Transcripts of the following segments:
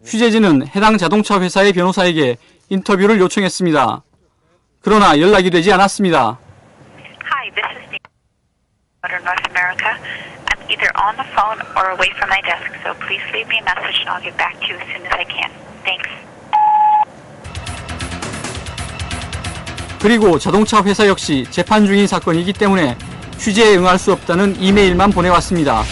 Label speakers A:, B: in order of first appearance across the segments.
A: 취재진은 해당 자동차 회사의 변호사에게 인터뷰를 요청했습니다. 그러나 연락이 되지 않았습니다.
B: Hi, this is the North America. I'm either on the phone or away from my desk, so please leave me a message and I'll get back to you as soon as I can. Thanks.
A: 그리고 자동차 회사 역시 재판 중인 사건이기 때문에 취재에 응할 수 없다는 이메일만 보내왔습니다.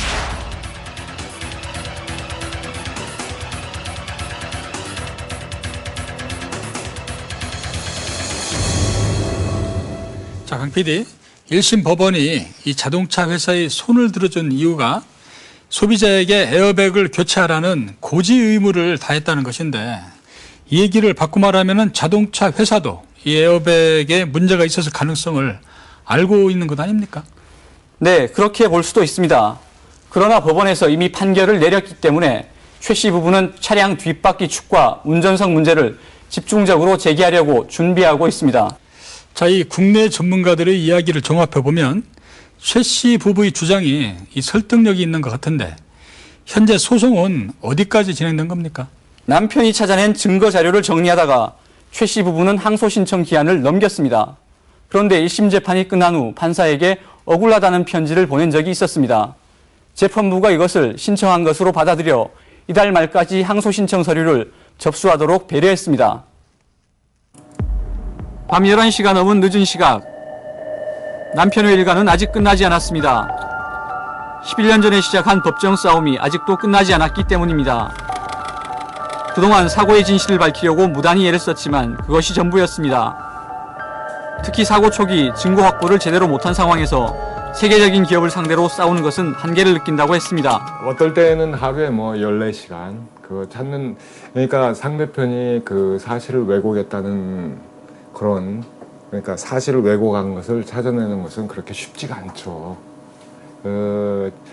C: 자, 강 PD, 1심 법원이 이 자동차 회사의 손을 들어준 이유가 소비자에게 에어백을 교체하라는 고지 의무를 다했다는 것인데, 이 얘기를 바꿔 말하면 자동차 회사도 이 에어백에 문제가 있어서 가능성을 알고 있는 것 아닙니까?
A: 네, 그렇게 볼 수도 있습니다. 그러나 법원에서 이미 판결을 내렸기 때문에 최 씨 부부는 차량 뒷바퀴 축과 운전석 문제를 집중적으로 제기하려고 준비하고 있습니다.
C: 자, 이 국내 전문가들의 이야기를 종합해보면 최 씨 부부의 주장이 이 설득력이 있는 것 같은데, 현재 소송은 어디까지 진행된 겁니까?
A: 남편이 찾아낸 증거 자료를 정리하다가 최 씨 부부는 항소 신청 기한을 넘겼습니다. 그런데 1심 재판이 끝난 후 판사에게 억울하다는 편지를 보낸 적이 있었습니다. 재판부가 이것을 신청한 것으로 받아들여 이달 말까지 항소 신청 서류를 접수하도록 배려했습니다. 밤 11시가 넘은 늦은 시각, 남편의 일가는 아직 끝나지 않았습니다. 11년 전에 시작한 법정 싸움이 아직도 끝나지 않았기 때문입니다. 그동안 사고의 진실을 밝히려고 무단히 애를 썼지만 그것이 전부였습니다. 특히 사고 초기 증거 확보를 제대로 못한 상황에서 세계적인 기업을 상대로 싸우는 것은 한계를 느낀다고 했습니다.
D: 어떨 때는 하루에 14시간 그거 찾는, 그러니까 상대편이 그 사실을 왜곡했다는 그런, 그러니까 사실을 왜곡한 것을 찾아내는 것은 그렇게 쉽지가 않죠.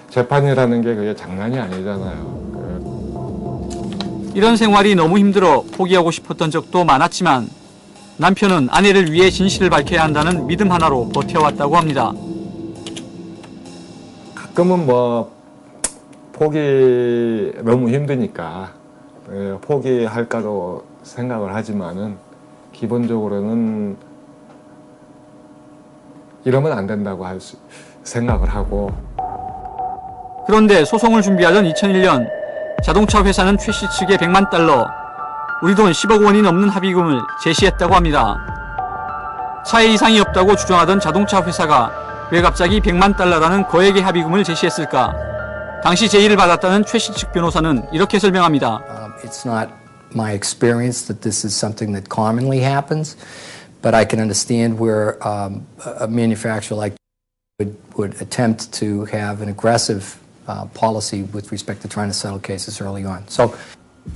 D: 재판이라는 게 그게 장난이 아니잖아요.
A: 이런 생활이 너무 힘들어 포기하고 싶었던 적도 많았지만 남편은 아내를 위해 진실을 밝혀야 한다는 믿음 하나로 버텨왔다고 합니다.
D: 가끔은 포기 너무 힘드니까 포기할까도 생각을 하지만은 기본적으로는 이러면 안 된다고 생각을 하고.
A: 그런데 소송을 준비하던 2001년 자동차 회사는 최 씨 측에 100만 달러, 우리 돈 10억 원이 넘는 합의금을 제시했다고 합니다. 차에 이상이 없다고 주장하던 자동차 회사가 왜 갑자기 100만 달러라는 거액의 합의금을 제시했을까? 당시 제의를 받았다는 최 씨 측 변호사는 이렇게 설명합니다.
E: It's not my experience that this is something that commonly happens, but I can understand where a manufacturer like would attempt to have an aggressive policy with respect to trying to settle cases early on. So,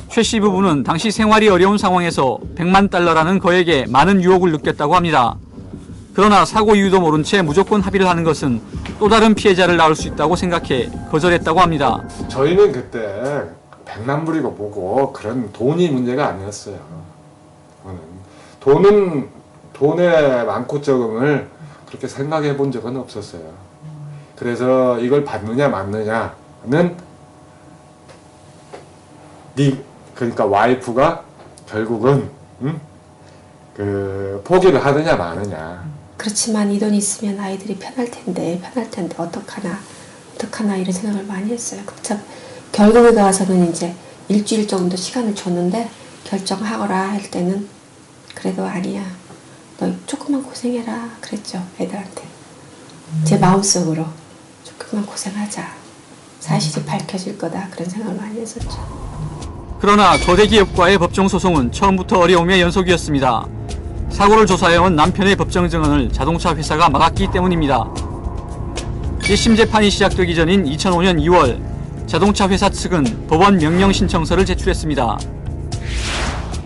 A: 최 씨 부부는 당시 생활이 어려운 상황에서 100만 달러라는 거액에 많은 유혹을 느꼈다고 합니다. 그러나 사고 이유도 모른 채 무조건 합의를 하는 것은 또 다른 피해자를 낳을 수 있다고 생각해 거절했다고 합니다.
D: 저희는 그때 백만불이고 뭐고 그런 돈이 문제가 아니었어요. 돈의 많고 적음을 그렇게 생각해 본 적은 없었어요. 그래서 이걸 받느냐 말느냐는 그러니까 와이프가 결국은 포기를 하느냐 마느냐.
F: 그렇지만 이 돈이 있으면 아이들이 편할 텐데 어떡하나 이런 생각을 많이 했어요. 참 결국에 가서는 이제 일주일 정도 시간을 줬는데 결정하거라 할 때는 그래도 아니야. 너 조금만 고생해라 그랬죠. 애들한테. 제 마음속으로 조금만 고생하자. 사실이 밝혀질 거다. 그런 생각을 많이 했었죠.
A: 그러나 거대 기업과의 법정 소송은 처음부터 어려움의 연속이었습니다. 사고를 조사해온 남편의 법정 증언을 자동차 회사가 막았기 때문입니다. 1심 재판이 시작되기 전인 2005년 2월 자동차 회사 측은 법원 명령 신청서를 제출했습니다.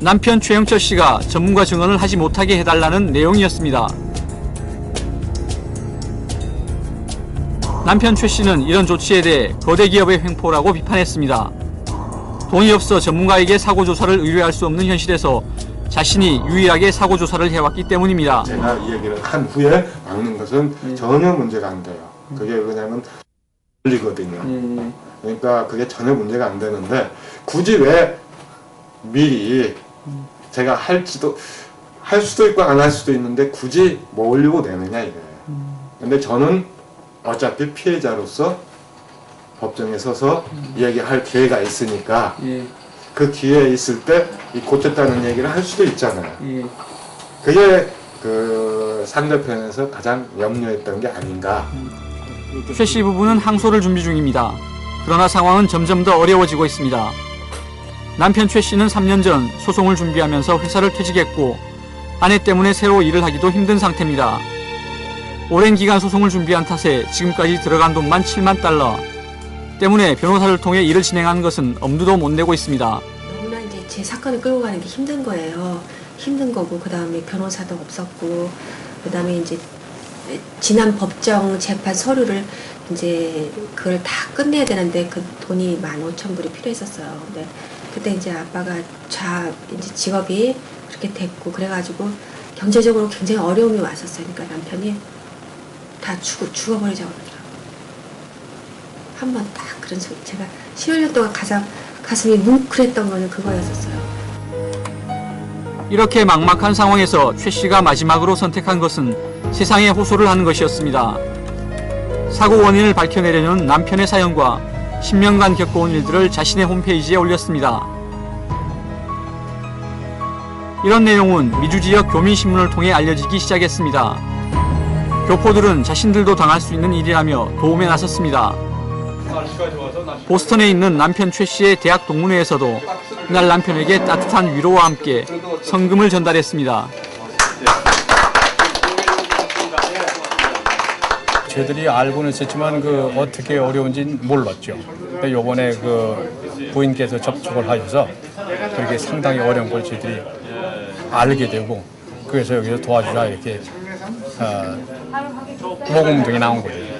A: 남편 최영철 씨가 전문가 증언을 하지 못하게 해달라는 내용이었습니다. 남편 최 씨는 이런 조치에 대해 거대 기업의 횡포라고 비판했습니다. 돈이 없어 전문가에게 사고조사를 의뢰할 수 없는 현실에서 자신이 유일하게 사고조사를 해왔기 때문입니다.
D: 제가 이 얘기를 한 후에 막는 것은 전혀 문제가 안 돼요. 그게 왜냐면 걸리거든요. 그러니까 그게 전혀 문제가 안 되는데 굳이 왜 미리 제가 할 수도 있고 안 할 수도 있는데 굳이 모으려고 내느냐 이거예요. 근데 저는 어차피 피해자로서 법정에 서서 이야기할 기회가 있으니까
A: 예.
D: 그 기회에 있을 때 이 곧됐다는 얘기를 할 수도 있잖아요.
A: 예.
D: 그게 그 상대편에서 가장 염려했던 게 아닌가.
A: 최 씨 부부는 항소를 준비 중입니다. 그러나 상황은 점점 더 어려워지고 있습니다. 남편 최 씨는 3년 전 소송을 준비하면서 회사를 퇴직했고 아내 때문에 새로 일을 하기도 힘든 상태입니다. 오랜 기간 소송을 준비한 탓에 지금까지 들어간 돈만 7만 달러 때문에 변호사를 통해 일을 진행하는 것은 엄두도 못 내고 있습니다.
F: 너무나 이제 제 사건을 끌고 가는 게 힘든 거예요. 힘든 거고 그 다음에 변호사도 없었고 그 다음에 이제 지난 법정 재판 서류를 이제 그걸 다 끝내야 되는데 그 돈이 15,000불이 필요했었어요. 근데 그때 이제 아빠가 이제 직업이 그렇게 됐고 그래가지고 경제적으로 굉장히 어려움이 왔었어요. 그러니까 남편이 다 죽어버리자고 그러더라고요. 한 번 딱 그런 소리. 제가 11년 동안 가슴이 뭉클했던 거는 그거였었어요.
A: 이렇게 막막한 상황에서 최 씨가 마지막으로 선택한 것은 세상에 호소를 하는 것이었습니다. 사고 원인을 밝혀내려는 남편의 사연과 10년간 겪어온 일들을 자신의 홈페이지에 올렸습니다. 이런 내용은 미주 지역 교민신문을 통해 알려지기 시작했습니다. 교포들은 자신들도 당할 수 있는 일이라며 도움에 나섰습니다. 보스턴에 있는 남편 최 씨의 대학 동문회에서도 그날 남편에게 따뜻한 위로와 함께 성금을 전달했습니다.
G: 저희들이 알고는 있었지만 그 어떻게 어려운지는 몰랐죠. 근데 요번에 그 부인께서 접촉을 하셔서 그렇게 상당히 어려운 걸 저희들이 알게 되고 그래서 여기서 도와주라 이렇게 모금등이 나온 거예요.